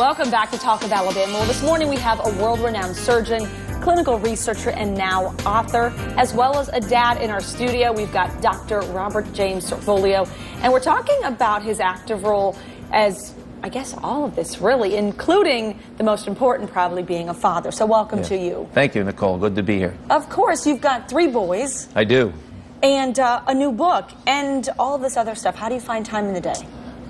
Welcome back to Talk of Alabama. Well, this morning we have a world-renowned surgeon, clinical researcher, and now author, as well as a dad in our studio. We've got Dr. Robert James Cerfolio, and we're talking about his active role as, I guess, all of this, really, including the most important probably being a father. So welcome to you. Thank you, Nicole. Good to be here. Of course, you've got 3 boys. I do. And a new book, and all of this other stuff. How do you find time in the day?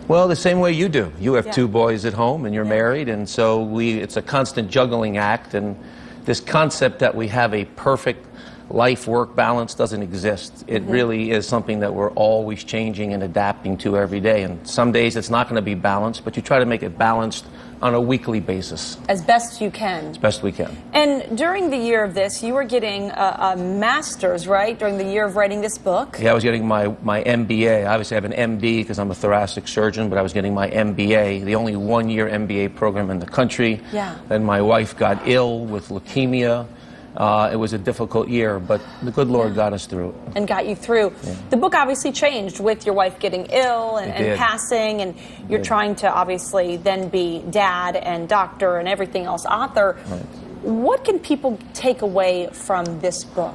Well, the same way you do. You have 2 boys at home, and you're married, and so it's a constant juggling act, and this concept that we have a perfect life-work balance doesn't exist. It really is something that we're always changing and adapting to every day, and some days it's not going to be balanced, but you try to make it balanced on a weekly basis. As best you can. As best we can. And during the year of this, you were getting a master's, right, during the year of writing this book? Yeah, I was getting my MBA. Obviously, I have an MD because I'm a thoracic surgeon, but I was getting my MBA, the only 1-year MBA program in the country. Yeah. Then my wife got ill with leukemia. It was a difficult year, but the good Lord got us through it. And got you through. Yeah. The book obviously changed with your wife getting ill and passing, and you're trying to obviously then be dad and doctor and everything else, author. Right. What can people take away from this book?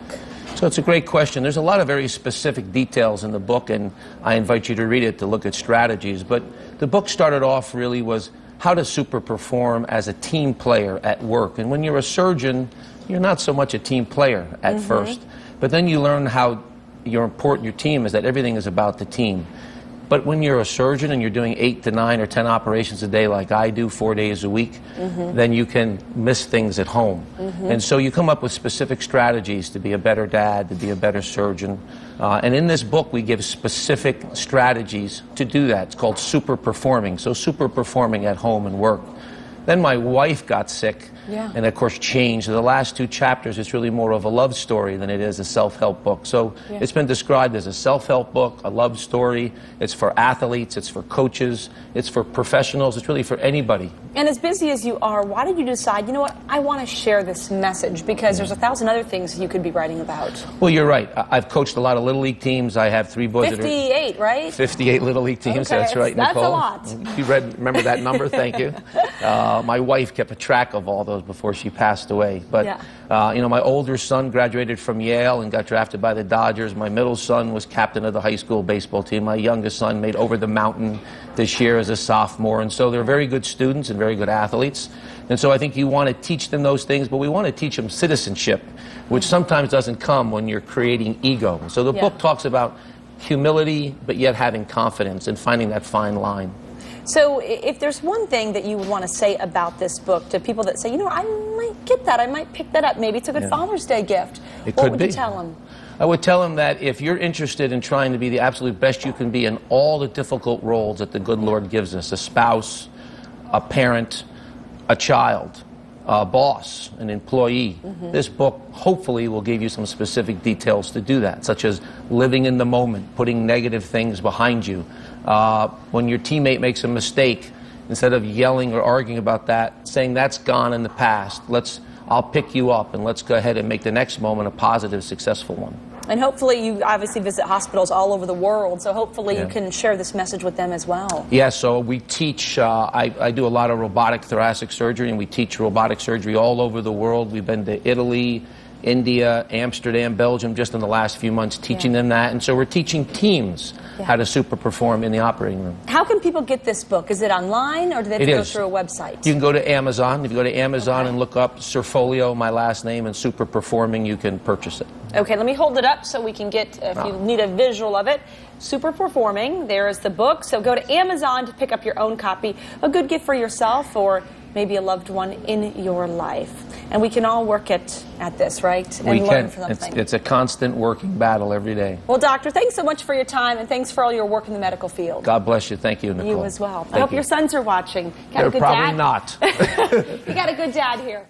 So it's a great question. There's a lot of very specific details in the book, and I invite you to read it to look at strategies. But the book started off really was how to super perform as a team player at work. And when you're a surgeon, you're not so much a team player at first, but then you learn how important your team is, that everything is about the team. But when you're a surgeon and you're doing 8 to 9 or 10 operations a day like I do 4 days a week, then you can miss things at home. And so you come up with specific strategies to be a better dad, to be a better surgeon. And in this book, we give specific strategies to do that. It's called super performing. So super performing at home and work. Then my wife got sick, and of course changed. The last 2 chapters, it's really more of a love story than it is a self-help book. So it's been described as a self-help book, a love story. It's for athletes, it's for coaches, it's for professionals, it's really for anybody. And as busy as you are, why did you decide, you know what, I want to share this message? Because there's 1,000 other things you could be writing about. Well, you're right. I've coached a lot of Little League teams. I have 3 boys 58, right? 58 Little League teams, that's right, Nicole. That's a lot. You remember that number? Thank you. My wife kept a track of all those before she passed away. But, you know, my older son graduated from Yale and got drafted by the Dodgers. My middle son was captain of the high school baseball team. My youngest son made Over the Mountain this year as a sophomore. And so they're very good students and very good athletes. And so I think you want to teach them those things, but we want to teach them citizenship, which sometimes doesn't come when you're creating ego. So the book talks about humility, but yet having confidence and finding that fine line. So if there's one thing that you would want to say about this book to people that say, you know, I might get that, I might pick that up, maybe it's a good Father's Day gift, what would you tell them? I would tell them that if you're interested in trying to be the absolute best you can be in all the difficult roles that the good Lord gives us, a spouse, a parent, a child, a boss, an employee, this book hopefully will give you some specific details to do that, such as living in the moment, putting negative things behind you. When your teammate makes a mistake, instead of yelling or arguing about that, saying that's gone in the past, I'll pick you up and let's go ahead and make the next moment a positive, successful one. And hopefully you obviously visit hospitals all over the world, so hopefully you can share this message with them as well. Yeah, so we teach, I do a lot of robotic thoracic surgery, and we teach robotic surgery all over the world. We've been to Italy, India, Amsterdam, Belgium, just in the last few months teaching them that. And so we're teaching teams how to super perform in the operating room. How can people get this book? Is it online, or do they have to go through a website? You can go to Amazon. If you go to Amazon and look up Cerfolio, my last name, and super performing, you can purchase it. Okay, let me hold it up so we can get, if you need a visual of it. Super Performing, there is the book. So go to Amazon to pick up your own copy. A good gift for yourself or maybe a loved one in your life. And we can all work at this, right? And learn from something. It's a constant working battle every day. Well, Doctor, thanks so much for your time, and thanks for all your work in the medical field. God bless you. Thank you, Nicole. You as well. I hope your sons are watching. They're probably not. You got a good dad here.